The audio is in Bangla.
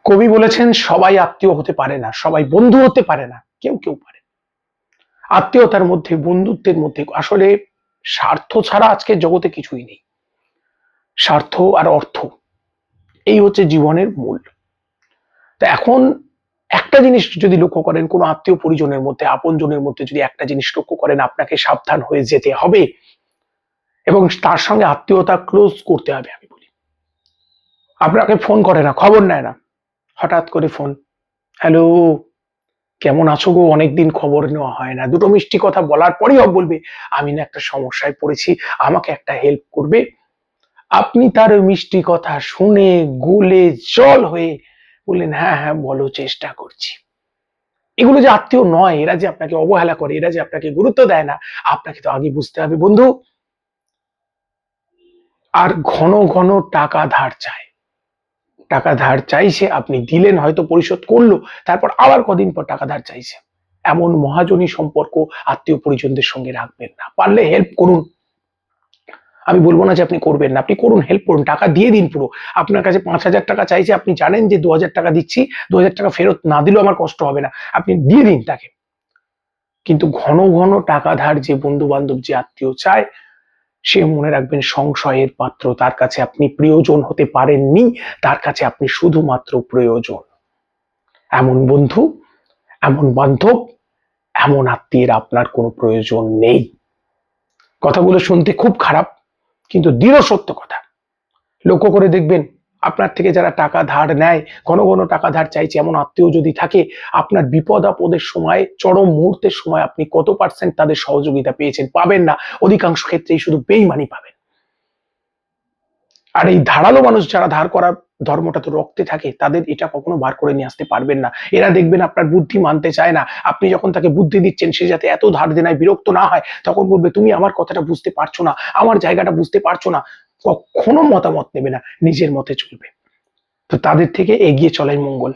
কবি বলেছেন সবাই আত্মীয় হতে পারে না, সবাই বন্ধু হতে পারে না, কেউ কেউ পারে। আত্মীয়তার মধ্যে, বন্ধুত্বের মধ্যে আসলে স্বার্থ ছাড়া আজকের জগতে কিছুই নেই। স্বার্থ আর অর্থ, এই হচ্ছে জীবনের মূল। তো এখন একটা জিনিস যদি লক্ষ্য করেন, কোনো আত্মীয় পরিজনের মধ্যে, আপনজনের মধ্যে যদি একটা জিনিস লক্ষ্য করেন, আপনাকে সাবধান হয়ে যেতে হবে এবং তার সঙ্গে আত্মীয়তা ক্লোজ করতে হবে। আমি বলি, আপনাকে ফোন করে না, খবর নেয় না, হঠাৎ করে ফোন, হ্যালো, কেমন আছো গো, অনেকদিন খবর নেওয়া হয় না। দুটো মিষ্টি কথা বলার পরেই বলবে, আমি না একটা সমস্যায় পড়েছি, আমাকে একটা হেল্প করবে। আপনি তার ওই মিষ্টি কথা শুনে গলে জল হয়ে বললেন, হ্যাঁ হ্যাঁ বলো, চেষ্টা করছি। এগুলো যে আত্মীয় নয়, এরা যে আপনাকে অবহেলা করে, এরা যে আপনাকে গুরুত্ব দেয় না, আপনাকে তো আগে বুঝতে হবে বন্ধু। আর ঘন ঘন টাকা ধার চায়, টাকা ধার চাইছে, আপনি দিলেন, হয়তো পরিশোধ করলো, তারপর আবার কদিন পর টাকা ধার চাইছে। এমন মহাজনী সম্পর্ক আত্মীয় পরিজনদের সঙ্গে রাখবেন না। পারলে হেল্প করুন, আমি বলবো না যে আপনি করবেন না, আপনি করুন, হেল্প করুন, টাকা দিয়ে দিন পুরো। আপনার কাছে ৫,০০০ টাকা চাইছে, আপনি জানেন যে ২,০০০ টাকা দিচ্ছি, ২,০০০ টাকা ফেরত না দিলেও আমার কষ্ট হবে না, আপনি দিয়ে দিন তাকে। কিন্তু ঘন ঘন টাকা ধার যে বন্ধু বান্ধব, যে আত্মীয় চায়, সে মনে রাখবেন সংশয়ের পাত্র। তার কাছে আপনি প্রিয়জন হতে পারেননি, তার কাছে আপনি শুধুমাত্র প্রয়োজন। এমন বন্ধু, এমন বান্ধব, এমন আত্মীয়ের আপনার কোনো প্রয়োজন নেই। কথাগুলো শুনতে খুব খারাপ, কিন্তু দৃঢ় সত্য কথা। লক্ষ্য করে দেখবেন, আপনার থেকে যারা টাকা ধার নেয়, ঘন ঘন টাকা ধার চাইছে, এমন আত্মীয় যদি থাকে, আপনার বিপদ আপদের সময়, চরম মুহূর্তের সময় আপনি কত পার্সেন্ট তাদের সহযোগিতা পেয়েছেন? পাবেন না, অধিকাংশ ক্ষেত্রেই শুধু বেইমানি পাবেন। আর এই ধারালো মানুষ যারা ধার করার ধর্মটা তো রক্তে থাকে, তাদের এটা কখনো বার করে নিয়ে আসতে পারবেন না। এরা দেখবেন আপনার বুদ্ধি মানতে চায় না। আপনি যখন তাকে বুদ্ধি দিচ্ছেন সে যাতে এত ধার দেনায় বিরক্ত না হয়, তখন বলবে, তুমি আমার কথাটা বুঝতে পারছো না, আমার জায়গাটা বুঝতে পারছো না। কখনো মতামত নেবে না, নিজের মতে চলবে। তো তাদের থেকে এগিয়ে চলাই মঙ্গল।